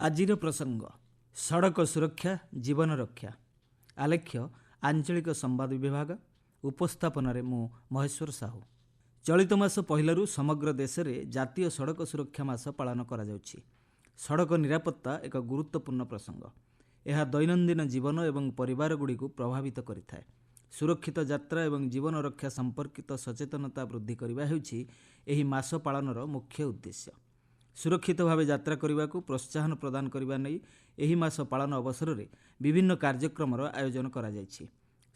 ଆଜିର ପ୍ରସଙ୍ଗ ସଡ଼କ ସୁରକ୍ଷା ଜୀବନ ରକ୍ଷା। ଆଲେଖ୍ୟ ଆଞ୍ଚଳିକ ସମ୍ବାଦ ବିଭାଗ। ଉପସ୍ଥାପନାରେ ମୁଁ ମହେଶ୍ୱର ସାହୁ। ଚଳିତ ମାସ ପହିଲାରୁ ସମଗ୍ର ଦେଶରେ ଜାତୀୟ ସଡ଼କ ସୁରକ୍ଷା ମାସ ପାଳନ କରାଯାଉଛି। ସଡ଼କ ନିରାପତ୍ତା ଏକ ଗୁରୁତ୍ୱପୂର୍ଣ୍ଣ ପ୍ରସଙ୍ଗ। ଏହା ଦୈନନ୍ଦିନ ଜୀବନ ଏବଂ ପରିବାରଗୁଡ଼ିକୁ ପ୍ରଭାବିତ କରିଥାଏ। ସୁରକ୍ଷିତ ଯାତ୍ରା ଏବଂ ଜୀବନ ରକ୍ଷା ସମ୍ପର୍କିତ ସଚେତନତା ବୃଦ୍ଧି କରିବା ହେଉଛି ଏହି ମାସ ପାଳନର ମୁଖ୍ୟ ଉଦ୍ଦେଶ୍ୟ। ସୁରକ୍ଷିତ ଭାବେ ଯାତ୍ରା କରିବାକୁ ପ୍ରୋତ୍ସାହନ ପ୍ରଦାନ କରିବା ନେଇ ଏହି ମାସ ପାଳନ ଅବସରରେ ବିଭିନ୍ନ କାର୍ଯ୍ୟକ୍ରମର ଆୟୋଜନ କରାଯାଇଛି।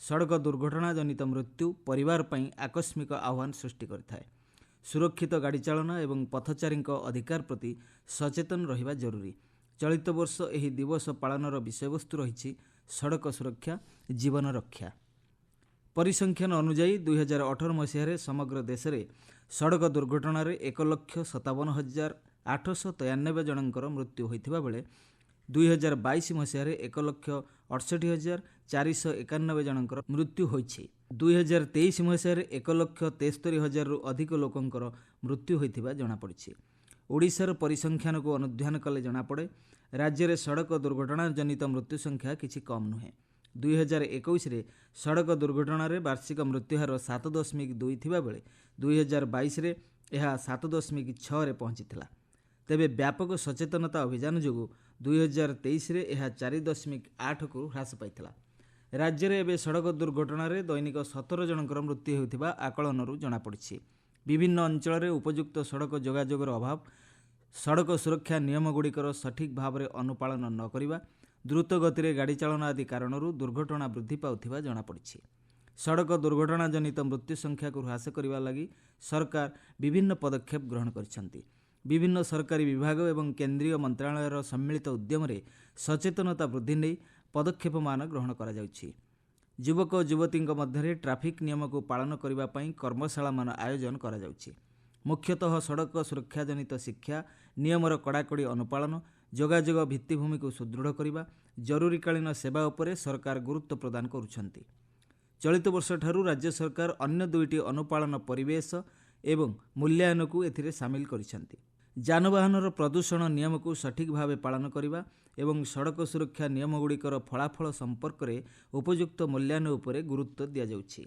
ସଡ଼କ ଦୁର୍ଘଟଣା ଜନିତ ମୃତ୍ୟୁ ପରିବାର ପାଇଁ ଆକସ୍ମିକ ଆହ୍ୱାନ ସୃଷ୍ଟି କରିଥାଏ। ସୁରକ୍ଷିତ ଗାଡ଼ି ଚାଳନା ଏବଂ ପଥଚାରୀଙ୍କ ଅଧିକାର ପ୍ରତି ସଚେତନ ରହିବା ଜରୁରୀ। ଚଳିତ ବର୍ଷ ଏହି ଦିବସ ପାଳନର ବିଷୟବସ୍ତୁ ରହିଛି ସଡ଼କ ସୁରକ୍ଷା ଜୀବନ ରକ୍ଷା। ପରିସଂଖ୍ୟାନ ଅନୁଯାୟୀ 2018 ମସିହାରେ ସମଗ୍ର ଦେଶରେ ସଡ଼କ ଦୁର୍ଘଟଣାରେ 1,57,893 ଜଣଙ୍କର ମୃତ୍ୟୁ ହୋଇଥିବା ବେଳେ 2022 ମସିହାରେ 1,68,491 ଜଣଙ୍କର ମୃତ୍ୟୁ ହୋଇଛି। 2023 ମସିହାରେ 1,73,000ରୁ ଅଧିକ ଲୋକଙ୍କର ମୃତ୍ୟୁ ହୋଇଥିବା ଜଣାପଡ଼ିଛି। ଓଡ଼ିଶାର ପରିସଂଖ୍ୟାନକୁ ଅନୁଧ୍ୟାନ କଲେ ଜଣାପଡ଼େ ରାଜ୍ୟରେ ସଡ଼କ ଦୁର୍ଘଟଣା ଜନିତ ମୃତ୍ୟୁ ସଂଖ୍ୟା କିଛି କମ୍ ନୁହେଁ। 2021ରେ ସଡ଼କ ଦୁର୍ଘଟଣାରେ ବାର୍ଷିକ ମୃତ୍ୟୁହାର 7.2 ଥିବାବେଳେ 2022ରେ ଏହା 7.6ରେ ପହଞ୍ଚିଥିଲା। ତେବେ ବ୍ୟାପକ ସଚେତନତା ଅଭିଯାନ ଯୋଗୁଁ 2023ରେ ଏହା 4.8କୁ ହ୍ରାସ ପାଇଥିଲା। ରାଜ୍ୟରେ ଏବେ ସଡ଼କ ଦୁର୍ଘଟଣାରେ ଦୈନିକ 17 ଜଣଙ୍କର ମୃତ୍ୟୁ ହେଉଥିବା ଆକଳନରୁ ଜଣାପଡ଼ିଛି। ବିଭିନ୍ନ ଅଞ୍ଚଳରେ ଉପଯୁକ୍ତ ସଡ଼କ ଯୋଗାଯୋଗର ଅଭାବ, ସଡ଼କ ସୁରକ୍ଷା ନିୟମଗୁଡ଼ିକର ସଠିକ୍ ଭାବରେ ଅନୁପାଳନ ନ କରିବା, ଦ୍ରୁତ ଗତିରେ ଗାଡ଼ି ଚାଳନା ଆଦି କାରଣରୁ ଦୁର୍ଘଟଣା ବୃଦ୍ଧି ପାଉଥିବା ଜଣାପଡ଼ିଛି। ସଡ଼କ ଦୁର୍ଘଟଣା ଜନିତ ମୃତ୍ୟୁ ସଂଖ୍ୟାକୁ ହ୍ରାସ କରିବା ଲାଗି ସରକାର ବିଭିନ୍ନ ପଦକ୍ଷେପ ଗ୍ରହଣ କରିଛନ୍ତି। ବିଭିନ୍ନ ସରକାରୀ ବିଭାଗ ଏବଂ କେନ୍ଦ୍ରୀୟ ମନ୍ତ୍ରଣାଳୟର ସମ୍ମିଳିତ ଉଦ୍ୟମରେ ସଚେତନତା ବୃଦ୍ଧି ନେଇ ପଦକ୍ଷେପମାନ ଗ୍ରହଣ କରାଯାଉଛି। ଯୁବକ ଓ ଯୁବତୀଙ୍କ ମଧ୍ୟରେ ଟ୍ରାଫିକ୍ ନିୟମକୁ ପାଳନ କରିବା ପାଇଁ କର୍ମଶାଳାମାନ ଆୟୋଜନ କରାଯାଉଛି। ମୁଖ୍ୟତଃ ସଡ଼କ ସୁରକ୍ଷା ଜନିତ ଶିକ୍ଷା, ନିୟମର କଡ଼ାକଡ଼ି ଅନୁପାଳନ, ଯୋଗାଯୋଗ ଭିତ୍ତିଭୂମିକୁ ସୁଦୃଢ଼ କରିବା, ଜରୁରୀକାଳୀନ ସେବା ଉପରେ ସରକାର ଗୁରୁତ୍ୱ ପ୍ରଦାନ କରୁଛନ୍ତି। ଚଳିତ ବର୍ଷଠାରୁ ରାଜ୍ୟ ସରକାର ଅନ୍ୟ 2ଟି ଅନୁପାଳନ ପରିବେଶ ଏବଂ ମୂଲ୍ୟାୟନକୁ ଏଥିରେ ସାମିଲ କରିଛନ୍ତି। ଯାନବାହନର ପ୍ରଦୂଷଣ ନିୟମକୁ ସଠିକ୍ ଭାବେ ପାଳନ କରିବା ଏବଂ ସଡ଼କ ସୁରକ୍ଷା ନିୟମଗୁଡ଼ିକର ଫଳାଫଳ ସମ୍ପର୍କରେ ଉପଯୁକ୍ତ ମୂଲ୍ୟାୟନ ଉପରେ ଗୁରୁତ୍ୱ ଦିଆଯାଉଛି।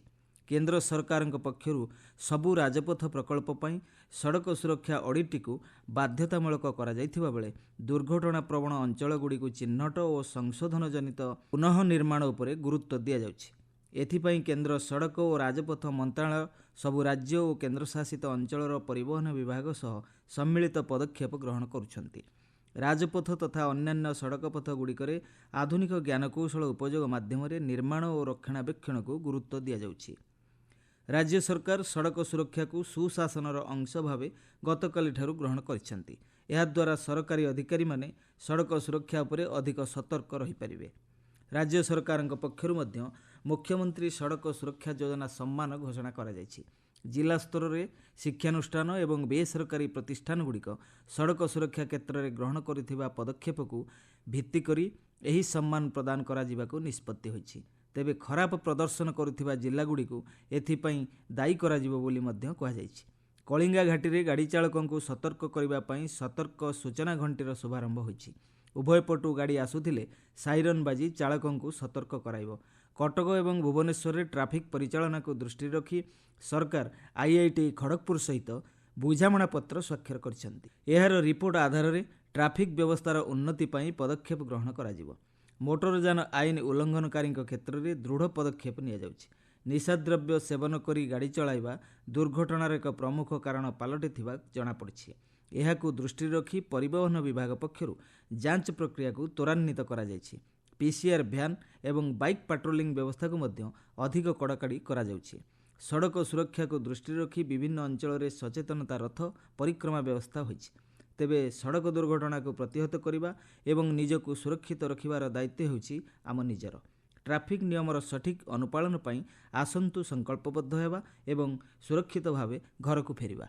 କେନ୍ଦ୍ର ସରକାରଙ୍କ ପକ୍ଷରୁ ସବୁ ରାଜପଥ ପ୍ରକଳ୍ପ ପାଇଁ ସଡ଼କ ସୁରକ୍ଷା ଅଡିଟ୍‌କୁ ବାଧ୍ୟତାମୂଳକ କରାଯାଇଥିବା ବେଳେ ଦୁର୍ଘଟଣା ପ୍ରବଣ ଅଞ୍ଚଳଗୁଡ଼ିକୁ ଚିହ୍ନଟ ଓ ସଂଶୋଧନ ଜନିତ ପୁନଃ ନିର୍ମାଣ ଉପରେ ଗୁରୁତ୍ୱ ଦିଆଯାଉଛି। ଏଥିପାଇଁ କେନ୍ଦ୍ର ସଡ଼କ ଓ ରାଜପଥ ମନ୍ତ୍ରଣାଳୟ ସବୁ ରାଜ୍ୟ ଓ କେନ୍ଦ୍ରଶାସିତ ଅଞ୍ଚଳର ପରିବହନ ବିଭାଗ ସହ ସମ୍ମିଳିତ ପଦକ୍ଷେପ ଗ୍ରହଣ କରୁଛନ୍ତି। ରାଜପଥ ତଥା ଅନ୍ୟାନ୍ୟ ସଡ଼କ ପଥଗୁଡ଼ିକରେ ଆଧୁନିକ ଜ୍ଞାନକୌଶଳ ଉପଯୋଗ ମାଧ୍ୟମରେ ନିର୍ମାଣ ଓ ରକ୍ଷଣାବେକ୍ଷଣକୁ ଗୁରୁତ୍ୱ ଦିଆଯାଉଛି। ରାଜ୍ୟ ସରକାର ସଡ଼କ ସୁରକ୍ଷାକୁ ସୁଶାସନର ଅଂଶ ଭାବେ ଗତକାଲିଠାରୁ ଗ୍ରହଣ କରିଛନ୍ତି। ଏହାଦ୍ୱାରା ସରକାରୀ ଅଧିକାରୀମାନେ ସଡ଼କ ସୁରକ୍ଷା ଉପରେ ଅଧିକ ସତର୍କ ରହିପାରିବେ। ରାଜ୍ୟ ସରକାରଙ୍କ ପକ୍ଷରୁ ମଧ୍ୟ ମୁଖ୍ୟମନ୍ତ୍ରୀ ସଡ଼କ ସୁରକ୍ଷା ଯୋଜନା ସମ୍ମାନ ଘୋଷଣା କରାଯାଇଛି। ଜିଲ୍ଲା ସ୍ତରରେ ଶିକ୍ଷାନୁଷ୍ଠାନ ଏବଂ ବେସରକାରୀ ପ୍ରତିଷ୍ଠାନଗୁଡ଼ିକ ସଡ଼କ ସୁରକ୍ଷା କ୍ଷେତ୍ରରେ ଗ୍ରହଣ କରିଥିବା ପଦକ୍ଷେପକୁ ଭିତ୍ତି କରି ଏହି ସମ୍ମାନ ପ୍ରଦାନ କରାଯିବାକୁ ନିଷ୍ପତ୍ତି ହୋଇଛି। ତେବେ ଖରାପ ପ୍ରଦର୍ଶନ କରୁଥିବା ଜିଲ୍ଲାଗୁଡ଼ିକୁ ଏଥିପାଇଁ ଦାୟୀ କରାଯିବ ବୋଲି ମଧ୍ୟ କୁହାଯାଇଛି। କଳିଙ୍ଗା ଘାଟିରେ ଗାଡ଼ି ଚାଳକଙ୍କୁ ସତର୍କ କରିବା ପାଇଁ ସତର୍କ ସୂଚନା ଘଣ୍ଟିର ଶୁଭାରମ୍ଭ ହୋଇଛି। ଉଭୟ ପଟୁ ଗାଡ଼ି ଆସୁଥିଲେ ସାଇରନ୍ ବାଜି ଚାଳକଙ୍କୁ ସତର୍କ କରାଇବ। କଟକ ଏବଂ ଭୁବନେଶ୍ୱରରେ ଟ୍ରାଫିକ୍ ପରିଚାଳନାକୁ ଦୃଷ୍ଟିରେ ରଖି ସରକାର IIT ଖଡ଼ଗପୁର ସହିତ ବୁଝାମଣା ପତ୍ର ସ୍ୱାକ୍ଷର କରିଛନ୍ତି। ଏହାର ରିପୋର୍ଟ ଆଧାରରେ ଟ୍ରାଫିକ୍ ବ୍ୟବସ୍ଥାର ଉନ୍ନତି ପାଇଁ ପଦକ୍ଷେପ ଗ୍ରହଣ କରାଯିବ। ମୋଟରଯାନ ଆଇନ ଉଲ୍ଲଂଘନକାରୀଙ୍କ କ୍ଷେତ୍ରରେ ଦୃଢ଼ ପଦକ୍ଷେପ ନିଆଯାଉଛି। ନିଶାଦ୍ରବ୍ୟ ସେବନ କରି ଗାଡ଼ି ଚଳାଇବା ଦୁର୍ଘଟଣାର ଏକ ପ୍ରମୁଖ କାରଣ ପାଲଟିଥିବା ଜଣାପଡ଼ିଛି। ଏହାକୁ ଦୃଷ୍ଟିରେ ରଖି ପରିବହନ ବିଭାଗ ପକ୍ଷରୁ ଯାଞ୍ଚ ପ୍ରକ୍ରିୟାକୁ ତ୍ୱରାନ୍ୱିତ କରାଯାଇଛି। PCR ଭ୍ୟାନ୍ ଏବଂ ବାଇକ୍ ପାଟ୍ରୋଲିଂ ବ୍ୟବସ୍ଥାକୁ ମଧ୍ୟ ଅଧିକ କଡ଼ାକଡ଼ି କରାଯାଉଛି। ସଡ଼କ ସୁରକ୍ଷାକୁ ଦୃଷ୍ଟିରେ ରଖି ବିଭିନ୍ନ ଅଞ୍ଚଳରେ ସଚେତନତା ରଥ ପରିକ୍ରମା ବ୍ୟବସ୍ଥା ହୋଇଛି। ତେବେ ସଡ଼କ ଦୁର୍ଘଟଣାକୁ ପ୍ରତିହତ କରିବା ଏବଂ ନିଜକୁ ସୁରକ୍ଷିତ ରଖିବାର ଦାୟିତ୍ୱ ହେଉଛି ଆମ ନିଜର। ଟ୍ରାଫିକ୍ ନିୟମର ସଠିକ୍ ଅନୁପାଳନ ପାଇଁ ଆସନ୍ତୁ ସଂକଳ୍ପବଦ୍ଧ ହେବା ଏବଂ ସୁରକ୍ଷିତ ଭାବେ ଘରକୁ ଫେରିବା।